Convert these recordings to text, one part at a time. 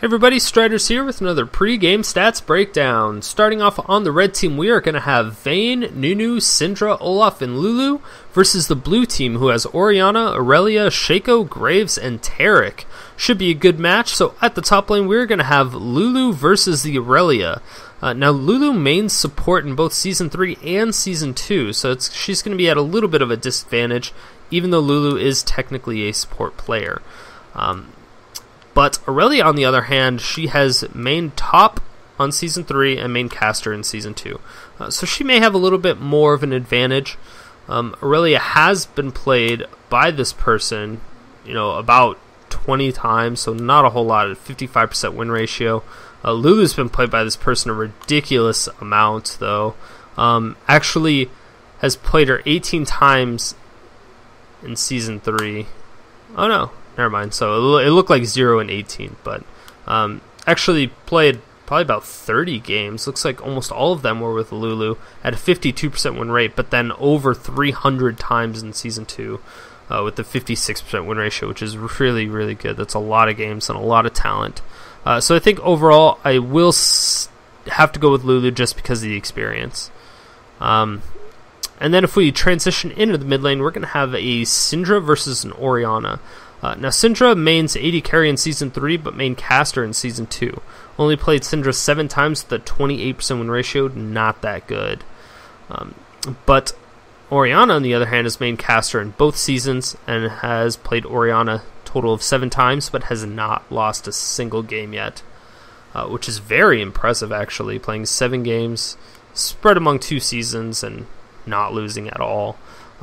Hey everybody, Striders here with another pre-game stats breakdown. Starting off on the red team, we are going to have Vayne, Nunu, Syndra, Olaf, and Lulu versus the blue team, who has Orianna, Irelia, Shaco, Graves, and Taric. Should be a good match. So at the top lane, we're going to have Lulu versus the Irelia. Now, Lulu mains support in both Season 3 and Season 2, so she's going to be at a little bit of a disadvantage, even though Lulu is technically a support player. But Irelia, on the other hand, she has main top on Season 3 and main caster in Season 2. So she may have a little bit more of an advantage. Irelia has been played by this person, about 20 times, so not a whole lot, at 55% win ratio. Lulu's been played by this person a ridiculous amount, though. Actually has played her 18 times in Season 3. Oh no. Never mind. So it looked like 0 and 18, but actually played probably about 30 games. Looks like almost all of them were with Lulu at a 52% win rate, but then over 300 times in Season 2 with the 56% win ratio, which is really, really good. That's a lot of games and a lot of talent. So I think overall I will have to go with Lulu just because of the experience. And then if we transition into the mid lane, we're going to have a Syndra versus an Orianna. Now, Syndra mains AD carry in Season 3, but main caster in Season 2. Only played Syndra 7 times with a 28% win ratio, not that good. But Orianna, on the other hand, is main caster in both seasons, and has played Orianna a total of 7 times, but has not lost a single game yet. Which is very impressive, actually, playing 7 games, spread among 2 seasons, and not losing at all.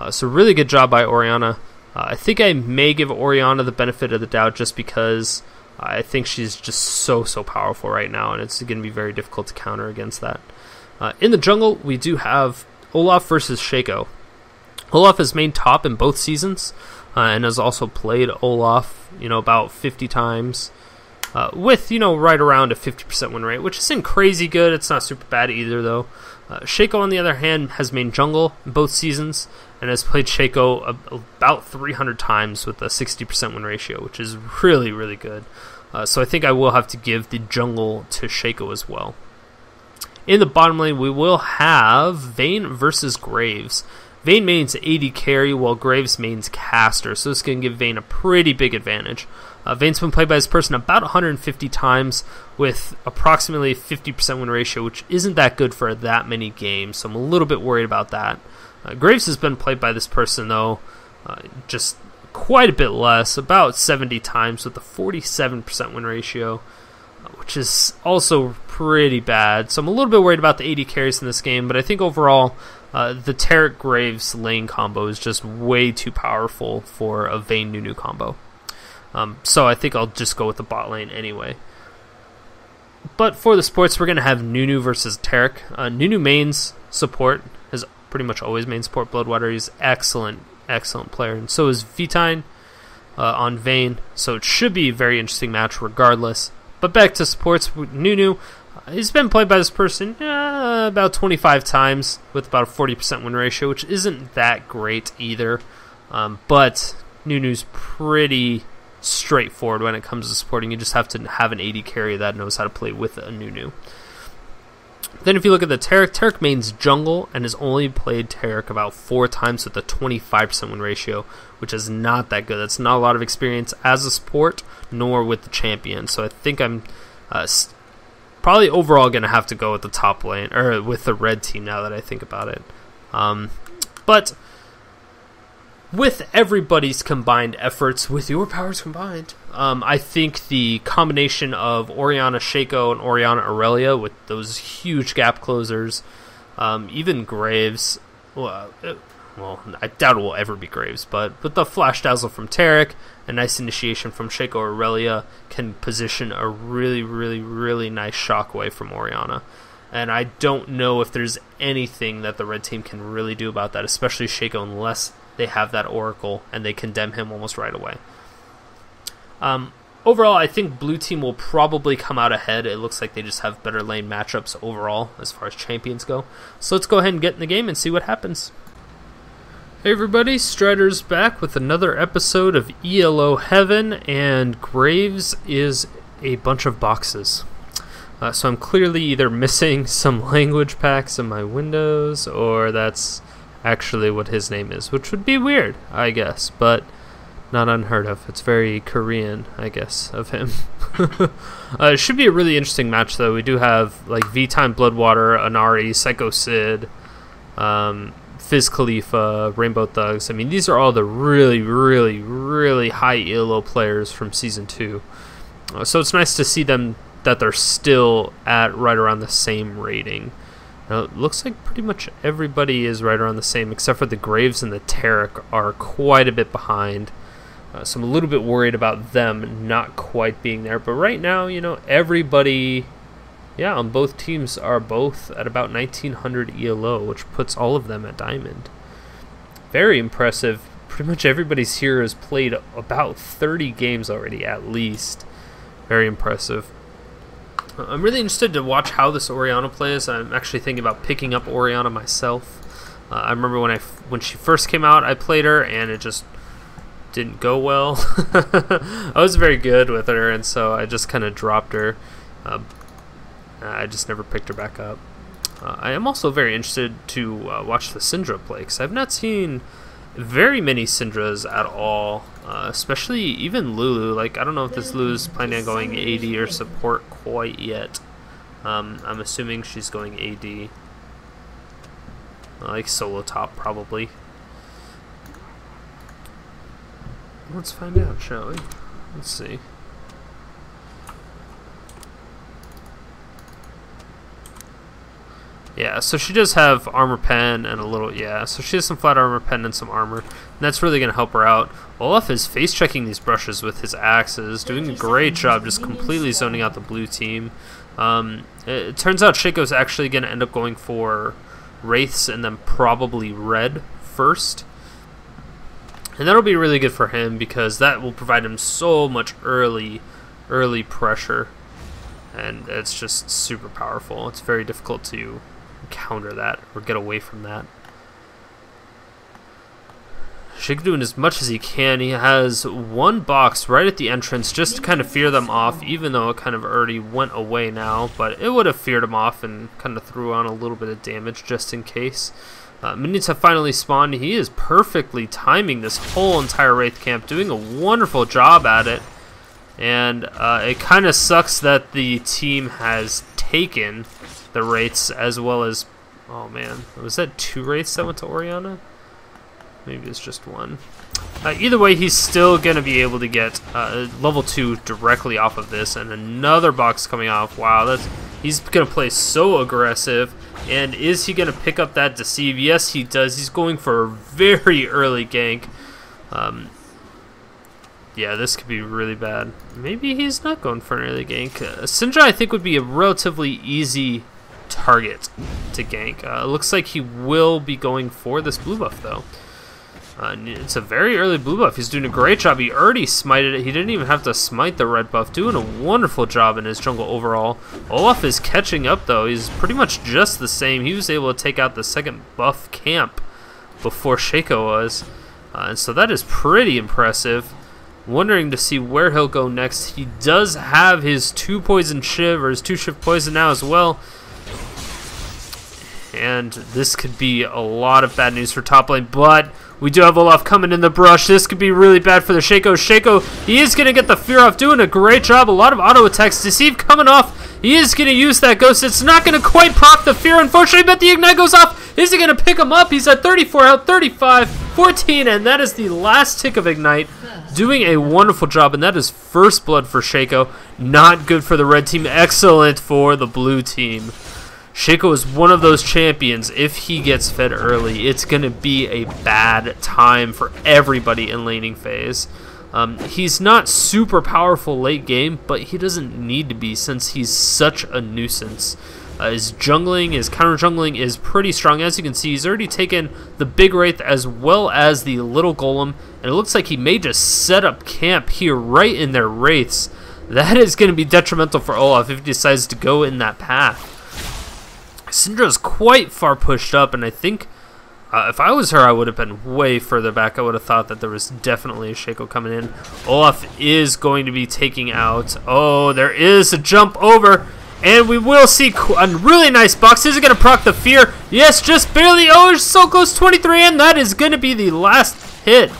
So really good job by Orianna. I think I may give Orianna the benefit of the doubt just because I think she's just so powerful right now, and it's going to be very difficult to counter against that. In the jungle, we do have Olaf versus Shaco. Olaf is main top in both seasons, and has also played Olaf, about 50 times, with, right around a 50% win rate, which isn't crazy good. It's not super bad either, though. Shaco, on the other hand, has main jungle in both seasons, and has played Shaco about 300 times with a 60% win ratio, which is really, really good. So I think I will have to give the jungle to Shaco as well. In the bottom lane, we will have Vayne versus Graves. Vayne mains AD carry, while Graves mains caster, so this is going to give Vayne a pretty big advantage. Vayne's been played by this person about 150 times with approximately 50% win ratio, which isn't that good for that many games, so I'm a little bit worried about that. Graves has been played by this person, though, just quite a bit less, about 70 times with a 47% win ratio, which is also pretty bad. So I'm a little bit worried about the AD carries in this game, but I think overall the Taric Graves lane combo is just way too powerful for a Vayne Nunu combo. So I think I'll just go with the bot lane anyway. But for the supports, we're going to have Nunu versus Taric. Nunu mains support, has pretty much always main support BIoodWater. He's excellent player, and so is Veetine on Vayne, so it should be a very interesting match regardless. But back to supports, Nunu, he's been played by this person about 25 times with about a 40% win ratio, which isn't that great either, but Nunu's pretty straightforward when it comes to supporting. You just have to have an AD carry that knows how to play with a Nunu. Then if you look at the Taric mains jungle and has only played Taric about 4 times with a 25% win ratio, which is not that good. That's not a lot of experience as a support, nor with the champion. So I think I'm probably overall going to have to go with the top lane, or with the red team now that I think about it. But with everybody's combined efforts, with your powers combined, I think the combination of Orianna Shaco and Orianna Irelia with those huge gap closers, even Graves, well, I doubt it will ever be Graves, but with the flash dazzle from Taric, a nice initiation from Shaco or Irelia can position a really, really, really nice shockwave from Orianna. And I don't know if there's anything that the red team can really do about that, especially Shaco, unless they have that Oracle and they condemn him almost right away. Overall, I think blue team will probably come out ahead. It looks like they just have better lane matchups overall as far as champions go. So let's go ahead and get in the game and see what happens. Hey everybody, Striders back with another episode of ELO Heaven, and Graves is a bunch of boxes. So I'm clearly either missing some language packs in my windows, or that's actually what his name is, which would be weird, I guess, but not unheard of. It's very Korean, I guess, of him. It should be a really interesting match, though. We do have like Veetine, BIoodWater, Anarii, Sycho, Sid, Fizz, Khalifa, Rainbow Thugs. I mean, these are all the really, really, really high ELO players from Season 2. So it's nice to see them, that they're still at right around the same rating. Now, it looks like pretty much everybody is right around the same, except for the Graves and the Taric are quite a bit behind. So I'm a little bit worried about them not quite being there. But right now, you know, everybody, yeah, on both teams are both at about 1900 ELO, which puts all of them at Diamond. Very impressive. Pretty much everybody's here has played about 30 games already, at least. Very impressive. I'm really interested to watch how this Orianna plays. I'm actually thinking about picking up Orianna myself. I remember when she first came out, I played her, and it just didn't go well. I was very good with her, and so I just kind of dropped her. I just never picked her back up. I am also very interested to watch the Syndra play, because I've not seen very many Syndras at all, especially even Lulu. Like, I don't know if this Lulu's planning on going AD or support quite yet. I'm assuming she's going AD. Like solo top, probably. Let's find out, shall we? Let's see. Yeah, so she does have armor pen and a little, yeah, so she has some flat armor pen and some armor, and that's really going to help her out. Olaf is face checking these brushes with his axes, doing a great job just completely zoning out the blue team. It turns out Shaco's actually going to end up going for Wraiths and then probably red first. And that'll be really good for him, because that will provide him so much early pressure, and it's just super powerful. It's very difficult to counter that or get away from that. Shaco doing as much as he can. He has one box right at the entrance just to kind of fear them off, even though it kind of already went away now, but it would have feared him off and kind of threw on a little bit of damage just in case. Minions have finally spawned. He is perfectly timing this whole entire Wraith camp, doing a wonderful job at it. And it kind of sucks that the team has taken the Wraiths as well as... Oh man, was that 2 Wraiths that went to Orianna? Maybe it's just 1. Either way, he's still going to be able to get level 2 directly off of this, and another box coming off. Wow, he's going to play so aggressive. And is he going to pick up that deceive? Yes, he does. He's going for a very early gank. Yeah, this could be really bad. Maybe he's not going for an early gank. Syndra, I think, would be a relatively easy target to gank. Looks like he will be going for this blue buff, though. It's a very early blue buff. He's doing a great job. He already smited it. He didn't even have to smite the red buff. Doing a wonderful job in his jungle overall. Olaf is catching up, though. He's pretty much just the same. He was able to take out the second buff camp before Shaco was. And so that is pretty impressive. Wondering to see where he'll go next. He does have his 2 poison shiv, or his 2 shiv poison now as well. And this could be a lot of bad news for top lane, but we do have Olaf coming in the brush. This could be really bad for the Shaco. Shaco, he is going to get the fear off, doing a great job. A lot of auto attacks. Deceive coming off. He is going to use that ghost. It's not going to quite proc the fear, unfortunately, but the ignite goes off. Is he going to pick him up? He's at 34 out, 35, 14, and that is the last tick of ignite. Doing a wonderful job, and that is first blood for Shaco. Not good for the red team. Excellent for the blue team. Shaco is one of those champions. If he gets fed early, it's going to be a bad time for everybody in laning phase. He's not super powerful late game, but he doesn't need to be since he's such a nuisance. His jungling, his counter jungling is pretty strong. As you can see, he's already taken the big Wraith as well as the little golem, and it looks like he may just set up camp here right in their Wraiths. That is going to be detrimental for Olaf if he decides to go in that path. Syndra's quite far pushed up, and I think If I was her, I would have been way further back. I would have thought that there was definitely a Shaco coming in. Olaf is going to be taking out. Oh, there is a jump over. And we will see a really nice box. Is it going to proc the fear? Yes, just barely. Oh, so close, 23. And that is going to be the last hit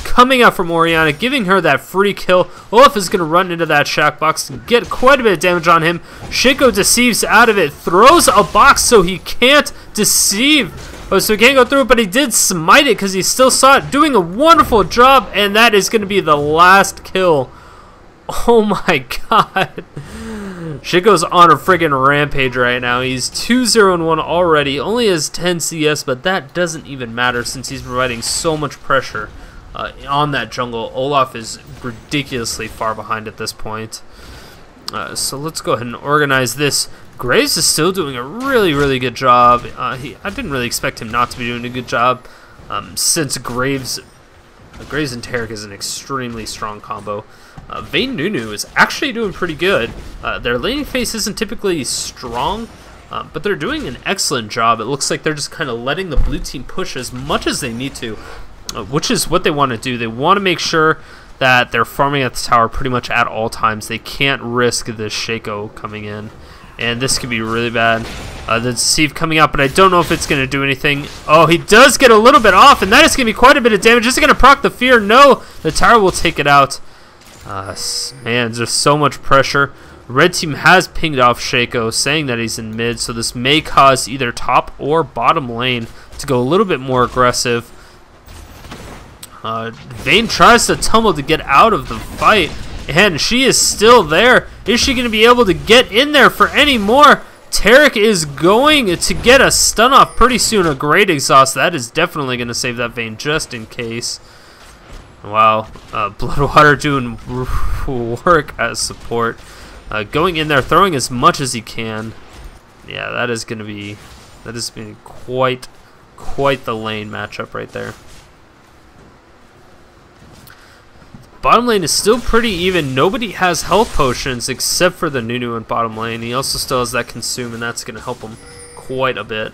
coming out from Orianna, giving her that free kill. Olaf is going to run into that shack box and get quite a bit of damage on him. Shaco deceives out of it. Throws a box so he can't deceive. Oh, so he can't go through it, but he did smite it because he still saw it. Doing a wonderful job. And that is going to be the last kill. Oh my god. Shaco's on a friggin' rampage right now. He's 2-0-1 already. Only has 10 CS, but that doesn't even matter since he's providing so much pressure on that jungle. Olaf is ridiculously far behind at this point. So let's go ahead and organize this. Graves is still doing a really, really good job. I didn't really expect him not to be doing a good job since Graves and Taric is an extremely strong combo. Vayne Nunu is actually doing pretty good. Their laning phase isn't typically strong, but they're doing an excellent job. It looks like they're just kind of letting the blue team push as much as they need to, which is what they want to do. They want to make sure that they're farming at the tower pretty much at all times. They can't risk this Shaco coming in, and this could be really bad. The deceive coming out, but I don't know if it's going to do anything. Oh, he does get a little bit off, and that is going to be quite a bit of damage. Is it going to proc the fear? No, the tower will take it out. Man, there's so much pressure. Red team has pinged off Shaco, saying that he's in mid, so this may cause either top or bottom lane to go a little bit more aggressive. Vayne tries to tumble to get out of the fight, and she is still there. Is she going to be able to get in there for any more? Taric is going to get a stun off pretty soon. A great exhaust. That is definitely going to save that Vayne just in case. Wow, BIoodWater doing work as support. Going in there, throwing as much as he can. Yeah, that is going to be quite the lane matchup right there. Bottom lane is still pretty even. Nobody has health potions except for the Nunu in bottom lane. He also still has that consume, and that's going to help him quite a bit.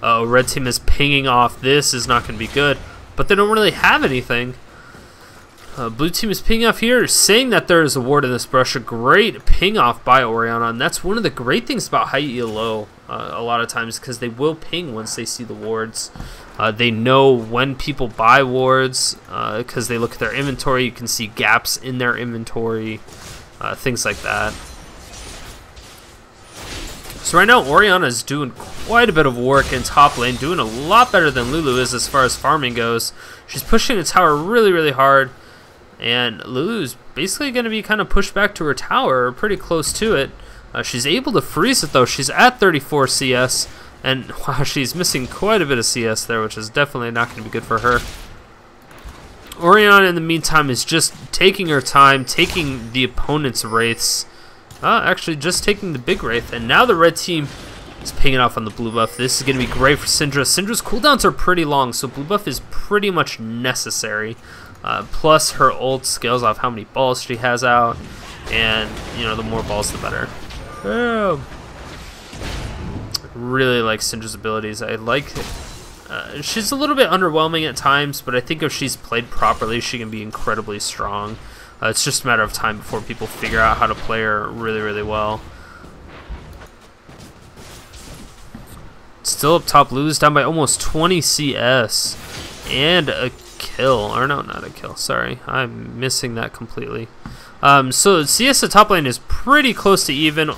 Red team is pinging off. This is not going to be good, but they don't really have anything. Blue team is pinging off here, saying that there is a ward in this brush. A great ping off by Orianna, and that's one of the great things about high ELO a lot of times, because they will ping once they see the wards. They know when people buy wards because they look at their inventory. You can see gaps in their inventory, things like that. So right now Orianna is doing quite a bit of work in top lane, doing a lot better than Lulu is as far as farming goes. She's pushing the tower really, really hard. And Lulu's basically going to be kind of pushed back to her tower, or pretty close to it. She's able to freeze it though. She's at 34 CS, and wow, she's missing quite a bit of CS there, which is definitely not going to be good for her. Orianna, in the meantime, is just taking her time, taking the opponent's wraiths. Actually, just taking the big wraith, and now the red team is pinging off on the blue buff. This is going to be great for Syndra. Syndra's cooldowns are pretty long, so blue buff is pretty much necessary. Plus her ult scales off how many balls she has out, and you know, the more balls the better. Oh. Really like Syndra's abilities. I like she's a little bit underwhelming at times, but I think if she's played properly, she can be incredibly strong. It's just a matter of time before people figure out how to play her really, really well. Still up top, Lulu's down by almost 20 CS and a kill, or no, not a kill, sorry, I'm missing that completely. So CS at top lane is pretty close to even.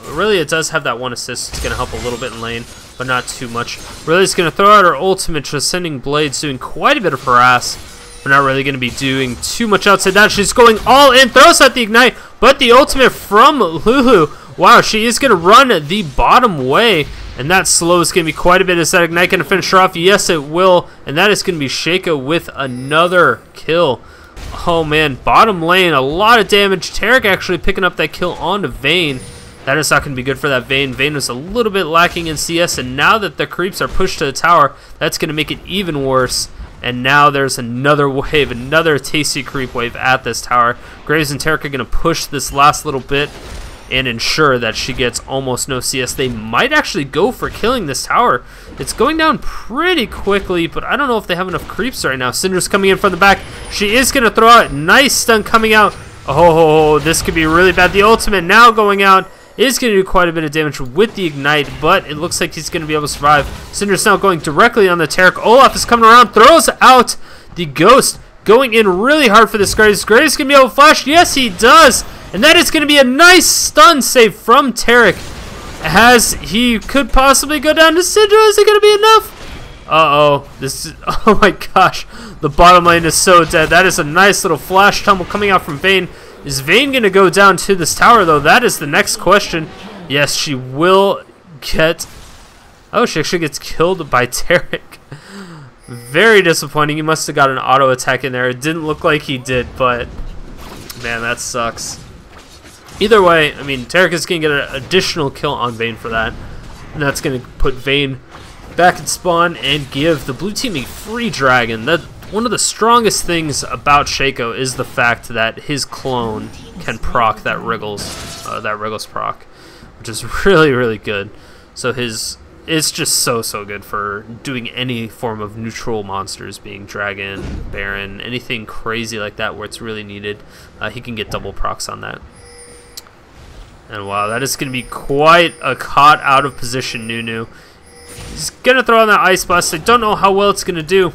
Really, it does have that one assist. It's going to help a little bit in lane, but not too much. Really, it's going to throw out her ultimate, just sending Blades, doing quite a bit of harass. We're not really going to be doing too much outside that. She's going all in, throws out the ignite, but the ultimate from Lulu. Wow, she is going to run the bottom way, and that slow is going to be quite a bit. Is that ignite going to finish her off? Yes, it will, and that is going to be Shaco with another kill. Oh man, bottom lane, a lot of damage. Taric actually picking up that kill onto Vayne. That is not going to be good for that Vayne. Vayne was a little bit lacking in CS, and now that the creeps are pushed to the tower, that's going to make it even worse. And now there's another wave, another tasty creep wave at this tower. Graves and Taric are going to push this last little bit, and ensure that she gets almost no CS. They might actually go for killing this tower. It's going down pretty quickly, but I don't know if they have enough creeps right now. Syndra's coming in from the back. She is going to throw out. Nice stun coming out. Oh, this could be really bad. The ultimate now going out is going to do quite a bit of damage with the ignite, but it looks like he's going to be able to survive. Syndra's now going directly on the Taric. Olaf is coming around, throws out the ghost, going in really hard for this Graves. Graves going to be able to flash. Yes, he does. And that is going to be a nice stun save from Taric, as he could possibly go down to Syndra. Is it going to be enough? Uh-oh. This is, oh my gosh. The bottom lane is so dead. That is a nice little flash tumble coming out from Vayne. Is Vayne going to go down to this tower, though? That is the next question. Yes, she will get... Oh, she actually gets killed by Taric. Very disappointing. He must have got an auto attack in there. It didn't look like he did, but... Man, that sucks. Either way, I mean, Taric is going to get an additional kill on Vayne for that. And that's going to put Vayne back in spawn and give the blue team a free dragon. That one of the strongest things about Shaco is the fact that his clone can proc that Wriggles proc, which is really, really good. So it's just so good for doing any form of neutral monsters, being Dragon, Baron, anything crazy like that where it's really needed. He can get double procs on that. And wow, that is going to be quite a caught out of position Nunu. He's going to throw on that Ice Blast. I don't know how well it's going to do.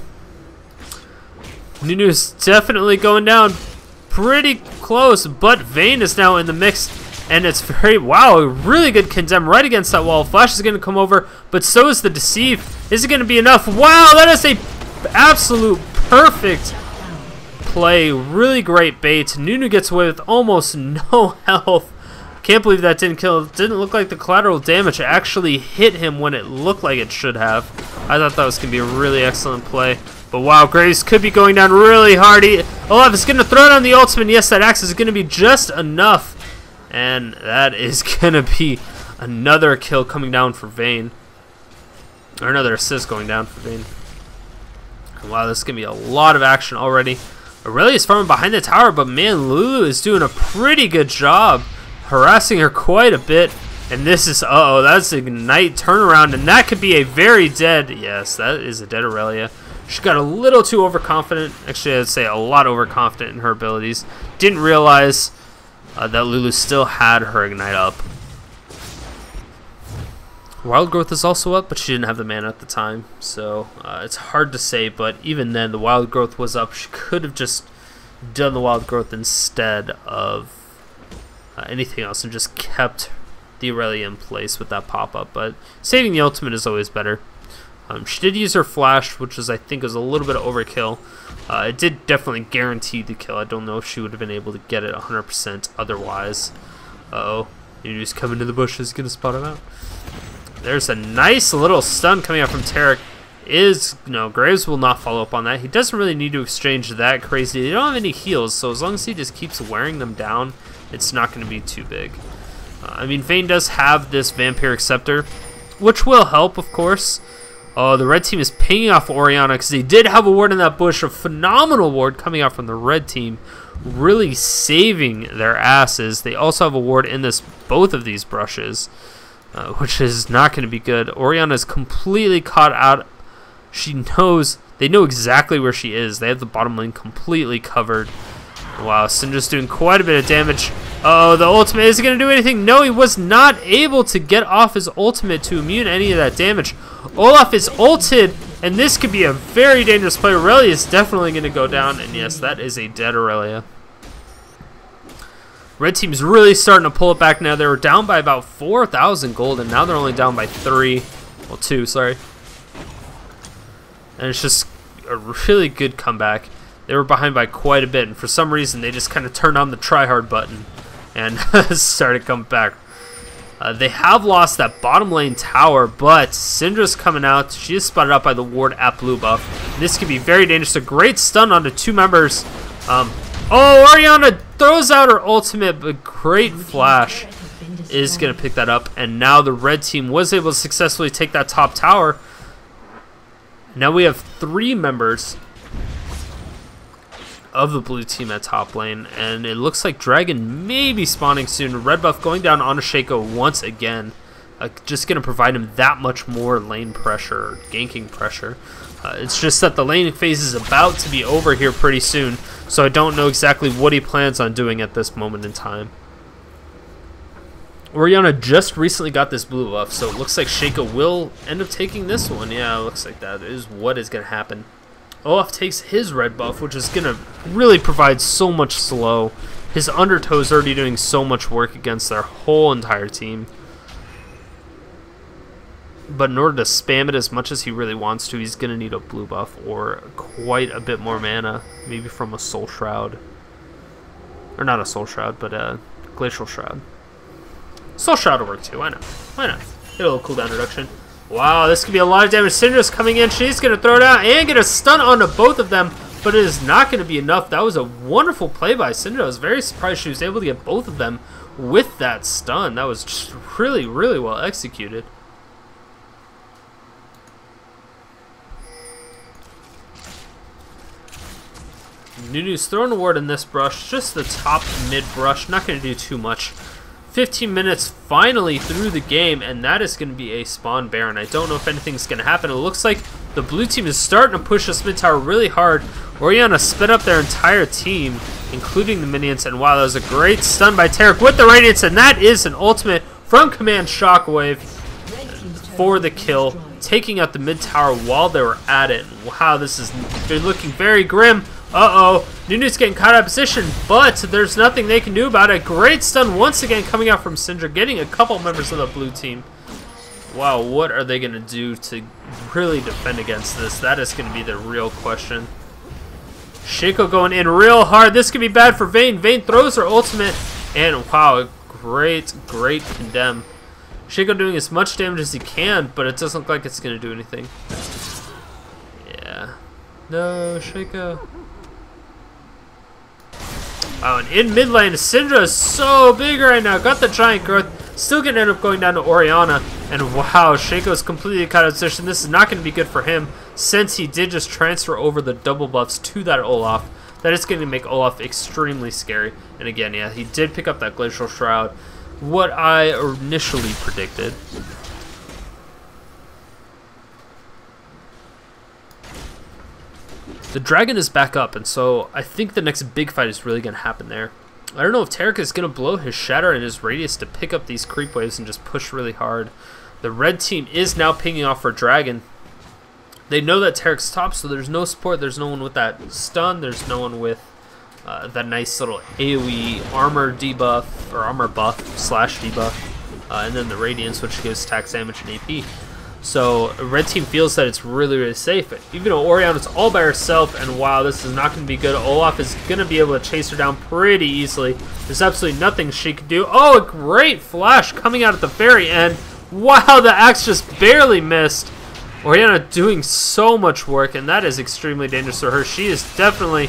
Nunu's definitely going down pretty close, but Vayne is now in the mix. And it's very, wow, a really good condemn right against that wall. Flash is going to come over, but so is the Deceive. Is it going to be enough? Wow, that is a absolute perfect play. Really great bait. Nunu gets away with almost no health. Can't believe that didn't kill. It didn't look like the collateral damage actually hit him when it looked like it should have. I thought that was going to be a really excellent play. But wow, Graves could be going down really hard. Olaf is going to throw down the ultimate. Yes, that axe is going to be just enough. And that is going to be another kill coming down for Vayne. Or another assist going down for Vayne. Wow, this is going to be a lot of action already. Irelia is farming behind the tower, but man, Lulu is doing a pretty good job, harassing her quite a bit. And this is, uh-oh, that's an ignite turnaround, and that could be a very dead, yes, that is a dead Irelia. She got a little too overconfident. Actually, I'd say a lot overconfident in her abilities. Didn't realize that Lulu still had her ignite up. Wild Growth is also up, but she didn't have the mana at the time, so it's hard to say, but even then the Wild Growth was up. She could have just done the Wild Growth instead of anything else and just kept the Irelia in place with that pop-up, but saving the ultimate is always better. She did use her flash, which is, I think, was a little bit of overkill. It did definitely guarantee the kill. I don't know if she would have been able to get it 100% otherwise. Uh-oh. Nunu's coming to the bushes, gonna spot him out. There's a nice little stun coming out from Taric. No, Graves will not follow up on that. He doesn't really need to exchange that crazy. They don't have any heals, so as long as he just keeps wearing them down, it's not going to be too big. I mean, Vayne does have this Vampiric Scepter, which will help, of course. Oh, the red team is pinging off Orianna because they did have a ward in that bush. A phenomenal ward coming out from the red team, really saving their asses. They also have a ward in both of these brushes, which is not going to be good. Orianna is completely caught out. They know exactly where she is. They have the bottom lane completely covered. Wow, Syndra's doing quite a bit of damage. Oh, the ultimate isn't going to do anything. No, he was not able to get off his ultimate to immune any of that damage. Olaf is ulted, and this could be a very dangerous play. Irelia is definitely going to go down, and yes, that is a dead Irelia. Red team's really starting to pull it back now. They were down by about 4,000 gold, and now they're only down by 2, sorry. And it's just a really good comeback. They were behind by quite a bit, and for some reason they just kind of turned on the tryhard button and started coming back. They have lost that bottom lane tower, but Syndra's coming out. She is spotted out by the ward at blue buff. And this could be very dangerous. A great stun onto 2 members. Oh, Orianna throws out her ultimate, but great flash is going to pick that up. And now the red team was able to successfully take that top tower. Now we have 3 members. of the blue team at top lane, and it looks like Dragon may be spawning soon. Red buff going down on a Shaco once again, just going to provide him that much more lane pressure, ganking pressure. It's just that the laning phase is about to be over here pretty soon, so I don't know exactly what he plans on doing at this moment in time. Orianna just recently got this blue buff, so it looks like Shaco will end up taking this one. Yeah, it looks like that is what is going to happen. Olaf takes his red buff, which is going to really provide so much slow. His undertow is already doing so much work against their whole entire team. But in order to spam it as much as he really wants to, he's going to need a blue buff or quite a bit more mana. Maybe from a Soul Shroud. Or not a Soul Shroud, but a Glacial Shroud. Soul Shroud will work too, why not? Why not? Get a little cooldown reduction. Wow, this could be a lot of damage. Syndra's coming in, she's going to throw it out and get a stun onto both of them, but it is not going to be enough. That was a wonderful play by Syndra. I was very surprised she was able to get both of them with that stun. That was just really, really well executed. Nunu's throwing a ward in this brush, just the top mid brush, not going to do too much. 15 minutes finally through the game, and that is going to be a spawn Baron. I don't know if anything's going to happen. It looks like the blue team is starting to push this mid tower really hard. Orianna sped up their entire team, including the minions, and wow, that was a great stun by Taric with the Radiance, and that is an ultimate from Command Shockwave for the kill, taking out the mid tower while they were at it. Wow, this is they're looking very grim. Uh-oh, Nunu's getting caught out of position, but there's nothing they can do about it. Great stun once again coming out from Syndra, getting a couple members of the blue team. Wow, what are they going to do to really defend against this? That is going to be the real question. Shaco going in real hard. This could be bad for Vayne. Vayne throws her ultimate, and wow, great condemn. Shaco doing as much damage as he can, but it doesn't look like it's going to do anything. Yeah. No, Shaco. Oh, and in mid lane, Syndra is so big right now. Got the giant growth. Still going to end up going down to Orianna. And wow, Shaco's completely caught out of position. This is not going to be good for him, since he did just transfer over the double buffs to that Olaf. That is going to make Olaf extremely scary. And again, yeah, he did pick up that Glacial Shroud. What I initially predicted. The dragon is back up, and so I think the next big fight is really going to happen there. I don't know if Taric is going to blow his shatter and his radius to pick up these creep waves and just push really hard. The red team is now pinging off for dragon. They know that Taric's top, so there's no support. There's no one with that stun. There's no one with that nice little AoE armor debuff, or armor buff slash debuff. And then the radiance, which gives tax damage and AP. So red team feels that it's really safe. Even though Orianna's all by herself, and wow, this is not going to be good. Olaf is going to be able to chase her down pretty easily. There's absolutely nothing she can do. Oh, a great flash coming out at the very end. Wow, the axe just barely missed. Orianna doing so much work, and that is extremely dangerous for her. She is definitely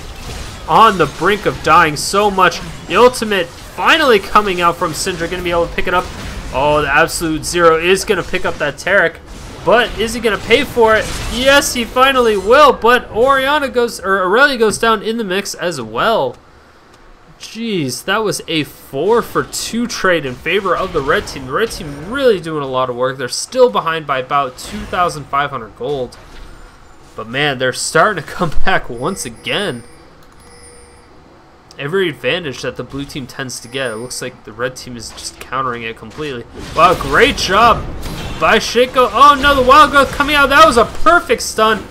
on the brink of dying so much. The ultimate finally coming out from Syndra, going to be able to pick it up. Oh, the absolute zero is going to pick up that Taric. But is he going to pay for it? Yes, he finally will. But Orianna goes, or Irelia goes down in the mix as well. Jeez, that was a 4-for-2 trade in favor of the red team. The red team really doing a lot of work. They're still behind by about 2,500 gold. But man, they're starting to come back once again. Every advantage that the blue team tends to get, it looks like the red team is just countering it completely. Wow, great job by Shaco. Oh no, the wild growth coming out. That was a perfect stun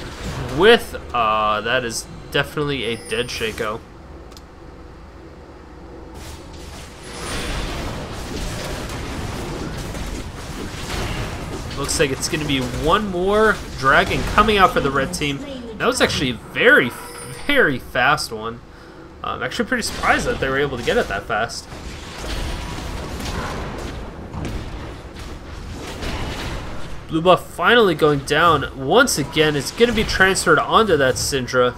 with, that is definitely a dead Shaco. Looks like it's going to be one more dragon coming out for the red team. That was actually a very, very fast one. I'm actually pretty surprised that they were able to get it that fast. Blue buff finally going down. Once again, it's going to be transferred onto that Syndra.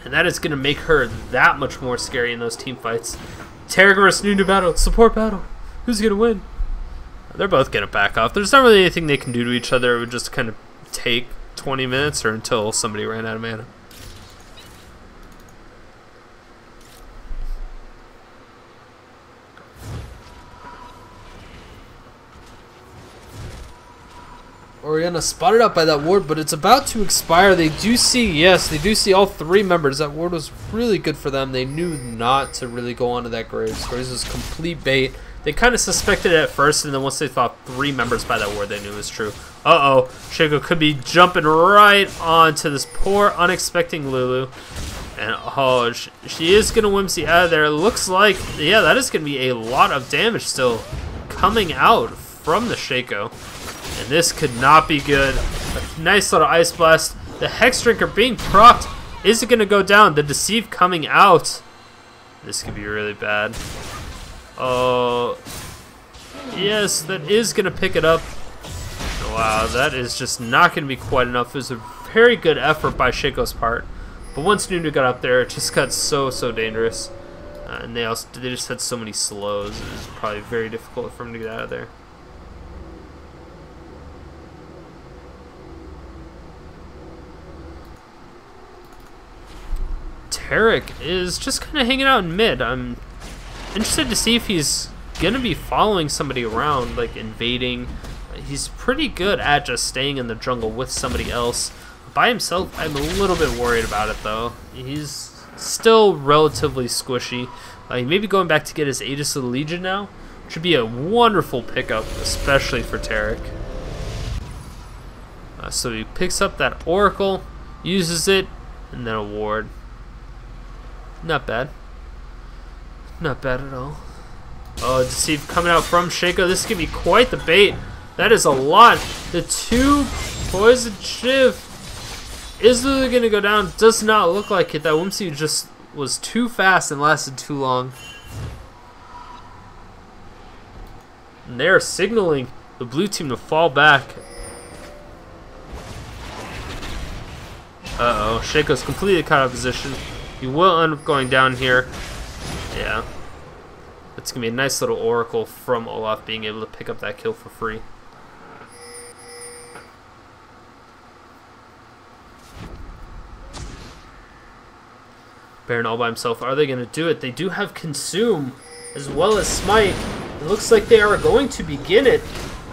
And that is going to make her that much more scary in those team fights. Taric versus Nunu battle. Support battle. Who's going to win? They're both going to back off. There's not really anything they can do to each other. It would just kind of take 20 minutes or until somebody ran out of mana. Orianna spotted out by that ward, but it's about to expire. They do see, yes, they do see all 3 members. That ward was really good for them. They knew not to really go onto that Graves. Graves was complete bait. They kind of suspected it at first, and then once they thought 3 members by that ward, they knew it was true. Uh-oh, Shaco could be jumping right onto this poor, unexpected Lulu. And, oh, she is going to whimsy out of there. It looks like, yeah, that is going to be a lot of damage still coming out from the Shaco. And this could not be good. A nice little Ice Blast. The Hex Drinker being procced. Is it going to go down? The Deceive coming out. This could be really bad. Oh, yes, that is going to pick it up. Wow, that is just not going to be quite enough. It was a very good effort by Shaco's part. But once Nunu got up there, it just got so dangerous. And they just had so many slows. It was probably very difficult for him to get out of there. Taric is just kind of hanging out in mid. I'm interested to see if he's going to be following somebody around, like invading. He's pretty good at just staying in the jungle with somebody else. By himself, I'm a little bit worried about it, though. He's still relatively squishy. He may be going back to get his Aegis of the Legion now, which would be a wonderful pickup, especially for Taric. So he picks up that Oracle, uses it, and then a ward. Not bad. Not bad at all. Oh, Deceive coming out from Shaco. This is going to be quite the bait. That is a lot. The 2 Poison Shiv. Is Lulu going to go down? Does not look like it. That Whimsy just was too fast and lasted too long. And they're signaling the blue team to fall back. Uh-oh. Shaco's completely caught out of position. He will end up going down here. Yeah. It's going to be a nice little Oracle from Olaf being able to pick up that kill for free. Baron all by himself. Are they going to do it? They do have Consume as well as Smite. It looks like they are going to begin it.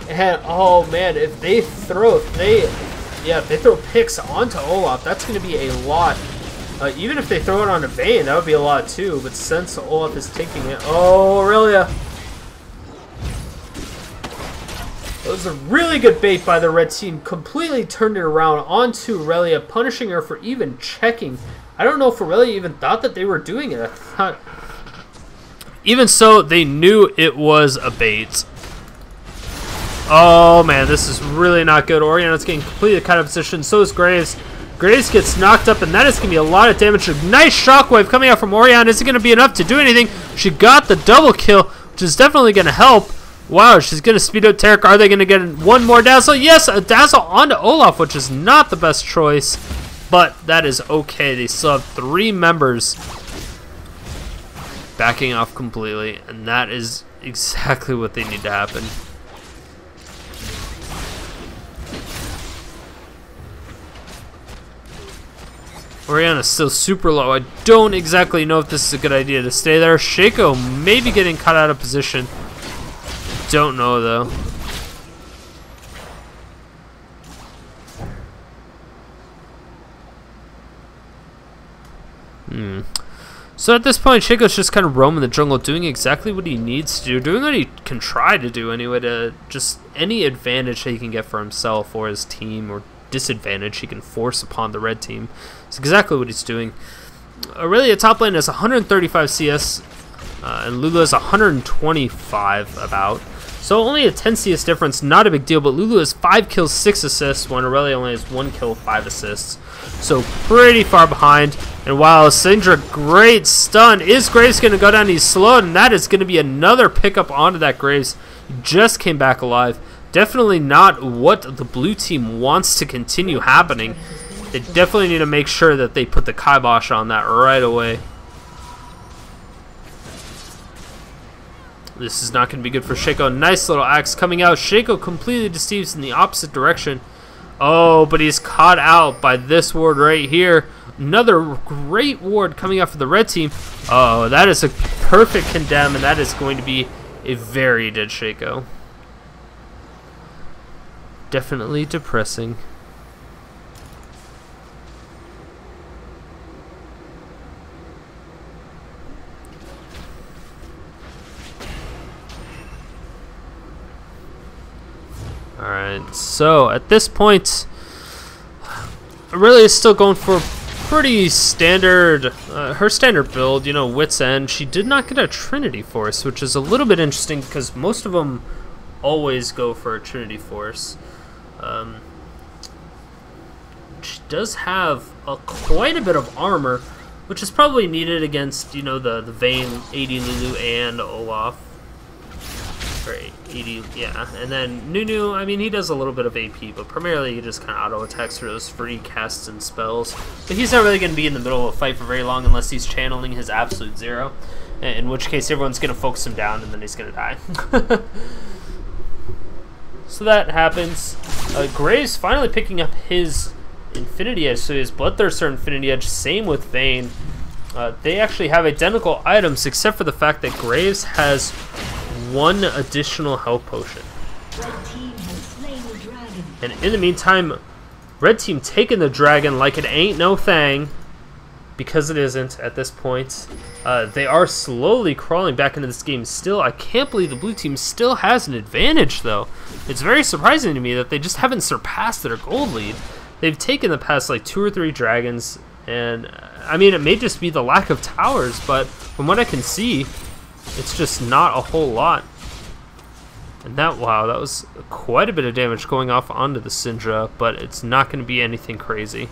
And oh man, if they throw picks onto Olaf, that's going to be a lot. Even if they throw it onto Vayne, that would be a lot too. But since Olaf is taking it, oh Irelia. It was a really good bait by the red team. Completely turned it around onto Irelia, punishing her for even checking. I don't know if Irelia even thought that they were doing it. I thought... Even so, they knew it was a bait. Oh man, this is really not good. Orianna's getting completely cut out of position. So is Graves. Graves gets knocked up, and that is going to be a lot of damage. A nice shockwave coming out from Orianna. Is it going to be enough to do anything? She got the double kill, which is definitely going to help. Wow, she's going to speed up Taric. Are they going to get one more dazzle? Yes, a dazzle onto Olaf, which is not the best choice. But that is okay. They still have 3 members backing off completely, and that is exactly what they need to happen. Orianna's still super low. I don't exactly know if this is a good idea to stay there. Shaco may be getting cut out of position. Don't know though. So at this point, Shaco's just kind of roaming the jungle, doing exactly what he needs to do, doing what he can try to do anyway, to just any advantage that he can get for himself or his team, or disadvantage he can force upon the red team. It's exactly what he's doing. Irelia top lane has 135 CS, and Lulu has 125 about. So only a 10 CS difference, not a big deal, but Lulu has 5 kills, 6 assists, when Irelia only has 1 kill, 5 assists. So pretty far behind. And while Syndra, great stun. Is Graves going to go down? He's slowed, and that is going to be another pickup onto that Graves. He just came back alive. Definitely not what the blue team wants to continue happening. They definitely need to make sure that they put the kibosh on that right away. This is not going to be good for Shaco. Nice little axe coming out. Shaco completely deceives in the opposite direction. Oh, but he's caught out by this ward right here. Another great ward coming out for the red team. Oh, that is a perfect condemn, and that is going to be a very dead Shaco. Definitely depressing. Alright, so at this point, Irelia is still going for pretty standard, her standard build, you know, Wit's End. She did not get a Trinity Force, which is a little bit interesting because most of them always go for a Trinity Force. She does have quite a bit of armor, which is probably needed against, you know, the Vayne, 80 Lulu, and Olaf. Or 80, yeah. And then Nunu, I mean, he does a little bit of AP, but primarily he just kind of auto-attacks for those free casts and spells. But he's not really going to be in the middle of a fight for very long unless he's channeling his absolute zero, in which case everyone's going to focus him down and then he's going to die. So that happens. Graves finally picking up his Infinity Edge, so his Bloodthirster Infinity Edge, same with Vayne. They actually have identical items except for the fact that Graves has one additional health potion. Red team has slain the dragon. And in the meantime, red team taking the dragon like it ain't no thing, because it isn't at this point. They are slowly crawling back into this game still. I can't believe the blue team still has an advantage, though. It's very surprising to me that they just haven't surpassed their gold lead. They've taken the past like 2 or 3 dragons, and I mean, it may just be the lack of towers, but from what I can see, it's just not a whole lot. And that, wow, that was quite a bit of damage going off onto the Syndra, but it's not going to be anything crazy.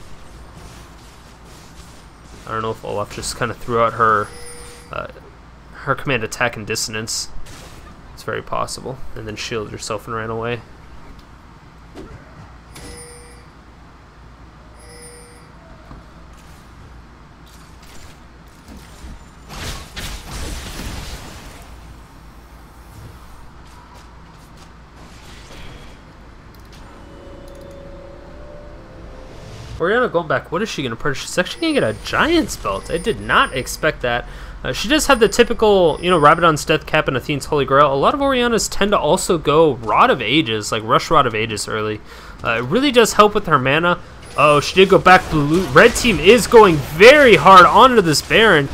I don't know if Olaf just kind of threw out her command attack and dissonance. It's very possible. And then shielded herself and ran away. Orianna going back, what is she going to purchase? She's actually going to get a Giant's Belt. I did not expect that. She does have the typical, you know, Rabadon's Death Cap and Athene's Holy Grail. A lot of Oriannas tend to also go Rod of Ages, like Rush Rod of Ages early. It really does help with her mana. Oh, she did go back. Blue. Red team is going very hard onto this Baron.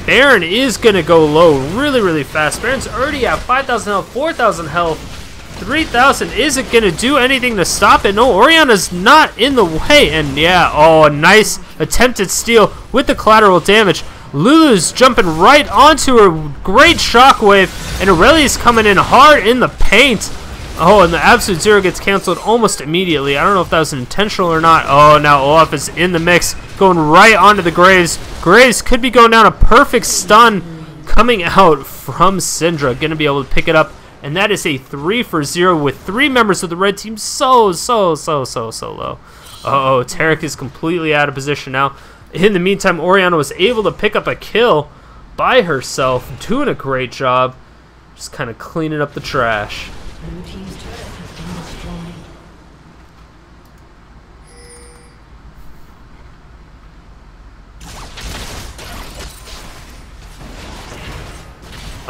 Baron is going to go low really, really fast. Baron's already at 5,000 health, 4,000 health. 3,000 isn't going to do anything to stop it. No, Orianna's not in the way. And yeah, oh, a nice attempted steal with the collateral damage. Lulu's jumping right onto her. Great shockwave. And Irelia's coming in hard in the paint. Oh, and the Absolute Zero gets canceled almost immediately. I don't know if that was intentional or not. Oh, now Olaf is in the mix. Going right onto the Graves. Graves could be going down a perfect stun coming out from Syndra. Going to be able to pick it up. And that is a 3 for 0 with 3 members of the red team so low. Uh-oh, Taric is completely out of position now. In the meantime, Orianna was able to pick up a kill by herself, doing a great job. Just kind of cleaning up the trash. Blue team's turret has been destroyed.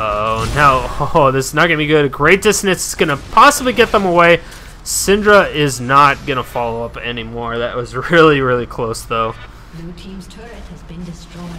Oh, now, this is not going to be good. Great dissonance is going to possibly get them away. Syndra is not going to follow up anymore. That was really, really close, though. Blue team's turret has been destroyed.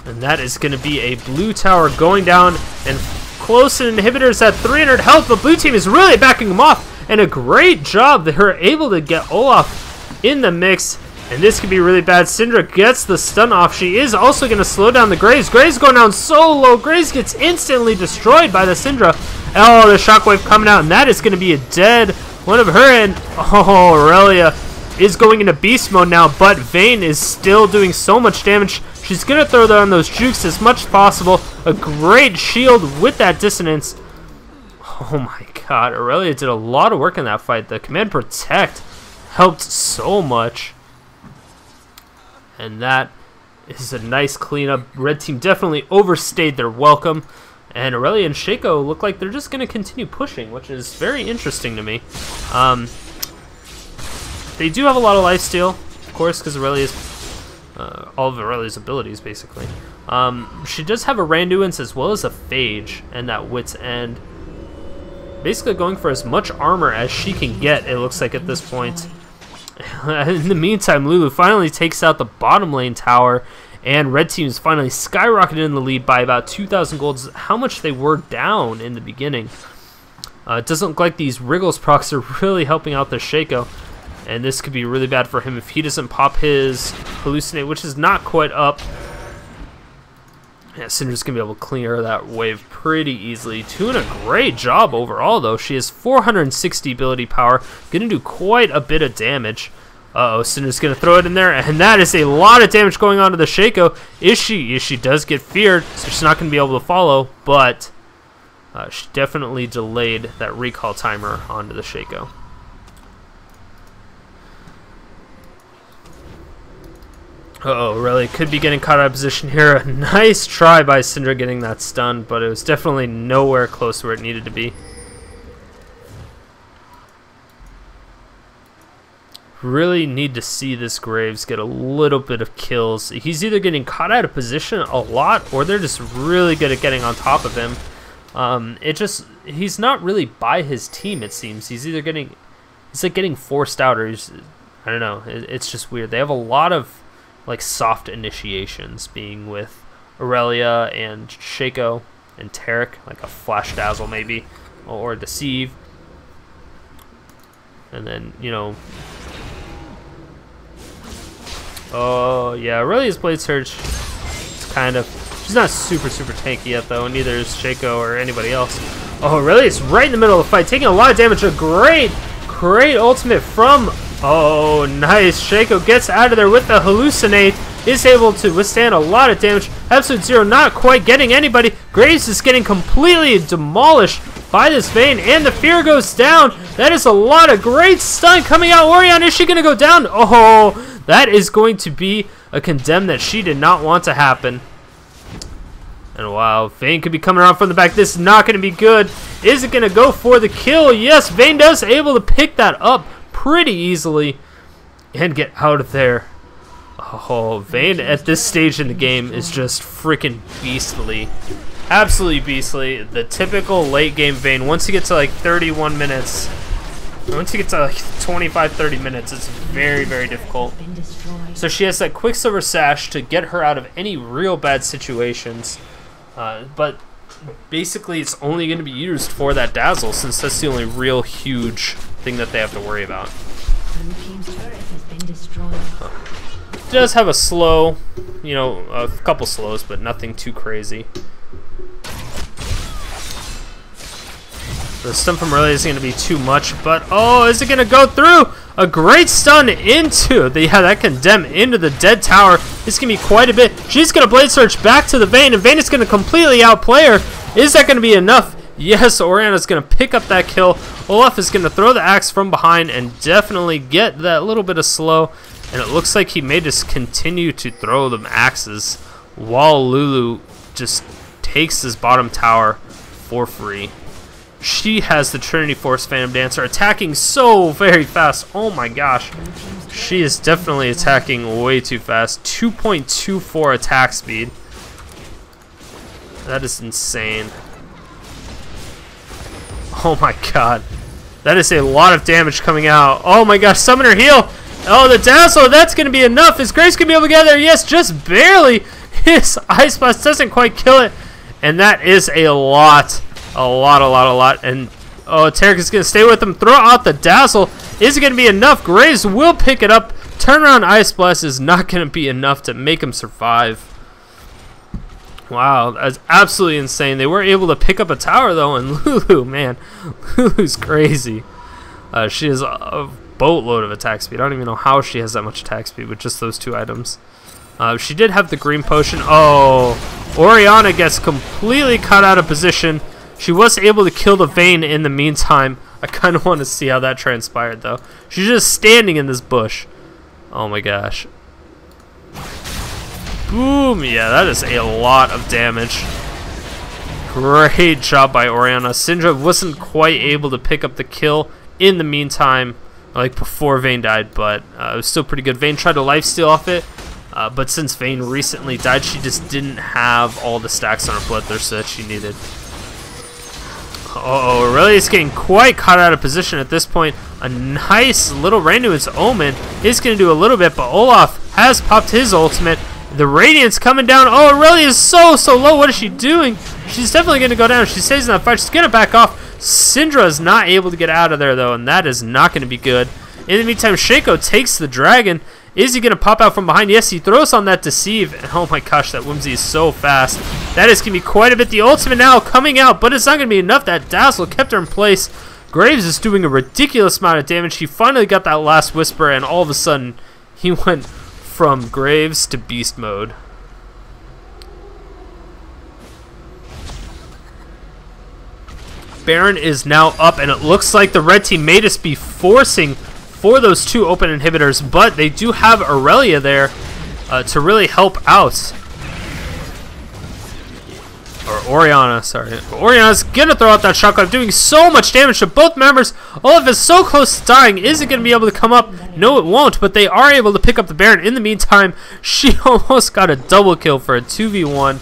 And that is going to be a blue tower going down, and close inhibitors at 300 health, but blue team is really backing them off, and a great job. They were able to get Olaf in the mix, and this could be really bad. Syndra gets the stun off. She is also going to slow down the Graves. Graves going down so low. Graves gets instantly destroyed by the Syndra. Oh, the shockwave coming out, and that is going to be a dead one of her, and oh, Irelia is going into beast mode now, but Vayne is still doing so much damage. She's going to throw down those jukes as much as possible. A great shield with that dissonance. Oh my god, Irelia did a lot of work in that fight. The command protect helped so much. And that is a nice cleanup. Red team definitely overstayed their welcome. And Irelia and Shaco look like they're just going to continue pushing, which is very interesting to me. They do have a lot of lifesteal, of course, because Irelia's all of Irelia's abilities, basically. She does have a Randuin's as well as a Phage and that Wit's End. basically going for as much armor as she can get, it looks like, at this point. In the meantime, Lulu finally takes out the bottom lane tower, and red team is finally skyrocketed in the lead by about 2,000 golds. How much they were down in the beginning. It doesn't look like these Wriggles procs are really helping out the Shaco, and this could be really bad for him if he doesn't pop his Hallucinate, which is not quite up. Yeah, Syndra's going to be able to clear that wave pretty easily. Doing a great job overall, though. She has 460 ability power, going to do quite a bit of damage. Uh-oh, Syndra's going to throw it in there, and that is a lot of damage going on to the Shaco. She does get feared, so she's not going to be able to follow, but she definitely delayed that recall timer onto the Shaco. Uh-oh, really could be getting caught out of position here. A nice try by Syndra getting that stun, but it was definitely nowhere close to where it needed to be. Really need to see this Graves get a little bit of kills. He's either getting caught out of position a lot, or they're just really good at getting on top of him. He's not really by his team, it seems. He's either getting, it's like getting forced out, or he's, I don't know, it's just weird. They have a lot of like soft initiations, being with Irelia and Shaco and Taric, like a Flash Dazzle maybe, or Deceive. And then, you know, oh yeah, Aurelia's Blade Surge, it's kind of, she's not super tanky yet though, neither is Shaco or anybody else. Oh, Aurelia's right in the middle of the fight, taking a lot of damage. A great ultimate from, oh nice, Shaco gets out of there with the Hallucinate, is able to withstand a lot of damage. Absolute Zero not quite getting anybody. Graves is getting completely demolished by this Vayne, and the fear goes down. That is a lot of great stun coming out. Orianna, is she going to go down? Oh, that is going to be a condemn that she did not want to happen. And wow, Vayne could be coming around from the back. This is not going to be good. Is it going to go for the kill? Yes, Vayne does able to pick that up pretty easily and get out of there. Oh, Vayne at this stage in the game is just freaking beastly. Absolutely beastly. The typical late game Vayne, once you get to like 31 minutes, once you get to like 25-30 minutes, it's very difficult. So she has that Quicksilver Sash to get her out of any real bad situations. But basically it's only going to be used for that Dazzle, since that's the only real huge thing that they have to worry about. It does have a slow, you know, a couple slows, but nothing too crazy. The stun from Irelia is going to be too much, but oh, is it going to go through? A great stun into the, yeah, that condemn into the dead tower. This can be quite a bit. She's going to Blade Search back to the Vayne, and Vayne is going to completely outplay her. Is that going to be enough? Yes, Orianna is going to pick up that kill. Olaf is going to throw the axe from behind and definitely get that little bit of slow. And it looks like he may just continue to throw them axes while Lulu just takes his bottom tower for free. She has the Trinity Force Phantom Dancer attacking so very fast. Oh my gosh. She is definitely attacking way too fast. 2.24 attack speed. That is insane. Oh my god. That is a lot of damage coming out. Oh my gosh, Summoner Heal. Oh, the Dazzle, that's going to be enough. Is Grace going to be able to get there? Yes, just barely. His Ice Blast doesn't quite kill it. And that is a lot. A lot. And oh, Taric is going to stay with him. Throw out the Dazzle. Is it going to be enough? Graves will pick it up. Turnaround Ice Blast is not going to be enough to make him survive. Wow, that's absolutely insane. They were able to pick up a tower, though, and Lulu, man. Lulu's crazy. She has a boatload of attack speed. I don't even know how she has that much attack speed with just those two items. She did have the green potion. Oh, Orianna gets completely cut out of position. She was able to kill the Vayne in the meantime. I kind of want to see how that transpired, though. She's just standing in this bush. Oh my gosh. Boom. Yeah, that is a lot of damage. Great job by Orianna. Syndra wasn't quite able to pick up the kill in the meantime, like before Vayne died, but it was still pretty good. Vayne tried to lifesteal off it, but since Vayne recently died, she just didn't have all the stacks on her Bloodthirst that she needed. Uh-oh, Aurelia's getting quite caught out of position at this point. A nice little rain to its omen is going to do a little bit, but Olaf has popped his ultimate. The Radiant's coming down. Oh, Irelia is so low. What is she doing? She's definitely going to go down. She stays in that fight. She's going to back off. Syndra is not able to get out of there, though, and that is not going to be good. In the meantime, Shaco takes the dragon. Is he going to pop out from behind? Yes, he throws on that deceive. And oh my gosh, that Whimsy is so fast. That is going to be quite a bit. The ultimate now coming out, but it's not going to be enough. That Dazzle kept her in place. Graves is doing a ridiculous amount of damage. He finally got that last Whisper, and all of a sudden, he went from Graves to Beast mode. Baron is now up, and it looks like the red team may just be forcing for those two open inhibitors, but they do have Irelia there to really help out. Or Orianna, sorry. Orianna's gonna throw out that Shaco, doing so much damage to both members. Olaf is so close to dying. Is it gonna be able to come up? No, it won't, but they are able to pick up the Baron. In the meantime, she almost got a double kill for a 2v1.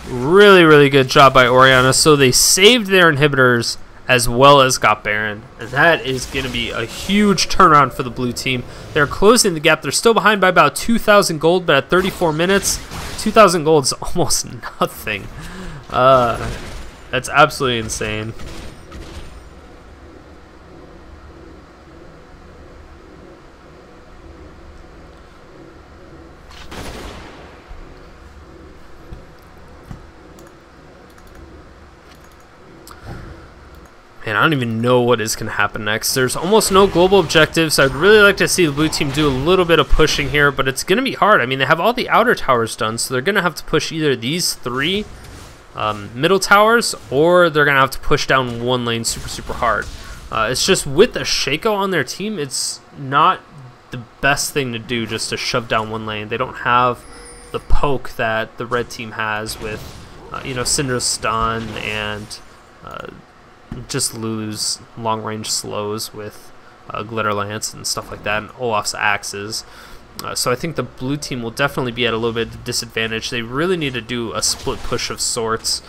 Really good job by Orianna. So they saved their inhibitors as well as got Baron, and that is going to be a huge turnaround for the blue team. They're closing the gap. They're still behind by about 2,000 gold, but at 34 minutes, 2,000 gold is almost nothing. That's absolutely insane. And I don't even know what is going to happen next. There's almost no global objectives. I'd really like to see the blue team do a little bit of pushing here, but it's going to be hard. I mean, they have all the outer towers done, so they're going to have to push either these three middle towers, or they're going to have to push down one lane super hard. It's just with the Shaco on their team, it's not the best thing to do just to shove down one lane. They don't have the poke that the red team has with, you know, Syndra's stun and just Lulu's long-range slows with Glitter Lance and stuff like that, and Olaf's axes. So I think the blue team will definitely be at a little bit of disadvantage. They really need to do a split push of sorts.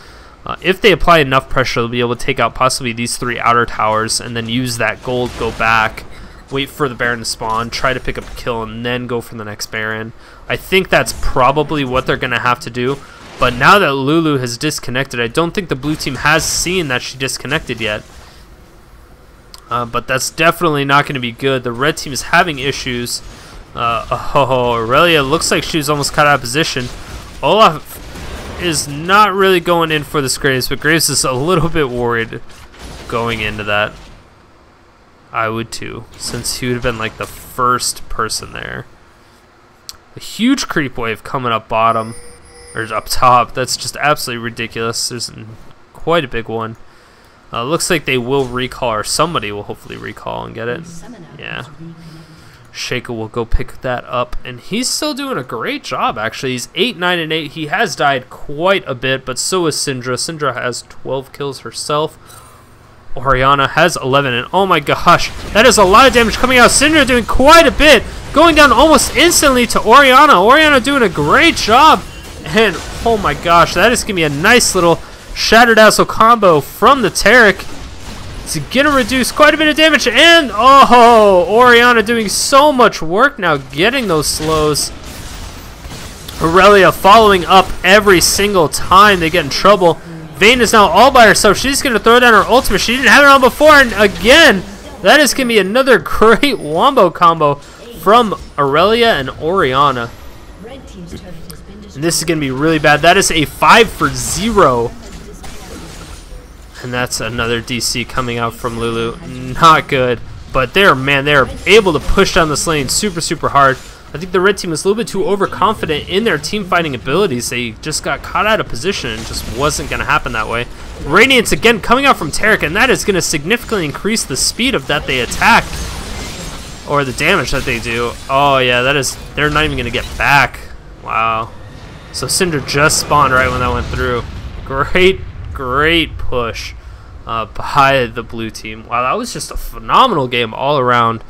If they apply enough pressure, they'll be able to take out possibly these three outer towers and then use that gold, go back, wait for the Baron to spawn, try to pick up a kill, and then go for the next Baron. I think that's probably what they're going to have to do. But now that Lulu has disconnected, I don't think the blue team has seen that she disconnected yet. But that's definitely not going to be good. The red team is having issues. Aurelia looks like she's almost cut out of position. Olaf is not really going in for this Graves, but Graves is a little bit worried going into that. I would too, since he would have been like the first person there. A huge creep wave coming up bottom. Or up top. That's just absolutely ridiculous. There's quite a big one. Looks like they will recall, or somebody will hopefully recall and get it. Yeah. Shaco will go pick that up, and he's still doing a great job, actually. He's 8, 9, and 8. He has died quite a bit, but so is Syndra. Syndra has 12 kills herself. Orianna has 11, and oh my gosh, that is a lot of damage coming out. Syndra doing quite a bit, going down almost instantly to Orianna. Orianna doing a great job. And oh my gosh, that is going to be a nice little Shatter Dazzle combo from the Taric. It's going to reduce quite a bit of damage. And oh, Orianna doing so much work now getting those slows. Irelia following up every single time they get in trouble. Vayne is now all by herself. She's going to throw down her ultimate. She didn't have it on before. And again, that is going to be another great wombo combo from Irelia and Orianna. And this is going to be really bad. That is a 5 for 0. And that's another DC coming out from Lulu. Not good. But they're able to push down this lane super hard. I think the red team was a little bit too overconfident in their team fighting abilities. They just got caught out of position and just wasn't going to happen that way. Radiance again coming out from Taric, and that is going to significantly increase the speed of that they attack. Or the damage that they do. Oh yeah, they're not even going to get back. Wow. So Syndra just spawned right when that went through. Great push by the blue team. Wow, that was just a phenomenal game all around.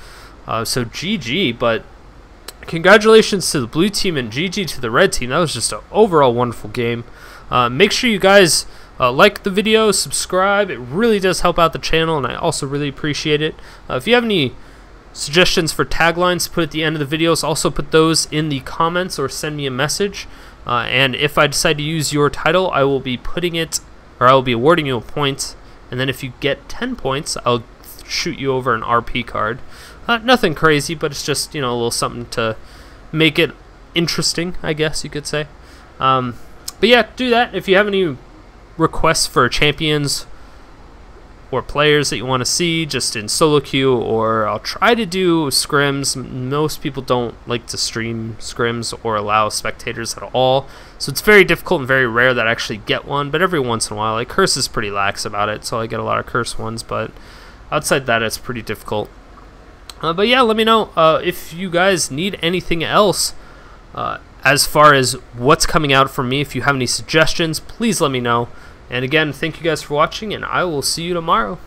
So GG, but congratulations to the blue team and GG to the red team. That was just an overall wonderful game. Make sure you guys like the video, subscribe. It really does help out the channel, and I also really appreciate it. If you have any suggestions for taglines to put at the end of the videos, also put those in the comments or send me a message. And if I decide to use your title, I will be putting it, or I will be awarding you a point. And then if you get 10 points, I'll shoot you over an RP card. Nothing crazy, but it's just, you know, a little something to make it interesting, I guess you could say. But yeah, do that. If you have any requests for champions or players that you want to see just in solo queue, or I'll try to do scrims. Most people don't like to stream scrims or allow spectators at all, so it's very difficult and very rare that I actually get one, but every once in a while. Like Curse is pretty lax about it, so I get a lot of Curse ones, but outside that it's pretty difficult. But yeah, let me know if you guys need anything else as far as what's coming out from me. If you have any suggestions, please let me know. And again, thank you guys for watching, and I will see you tomorrow.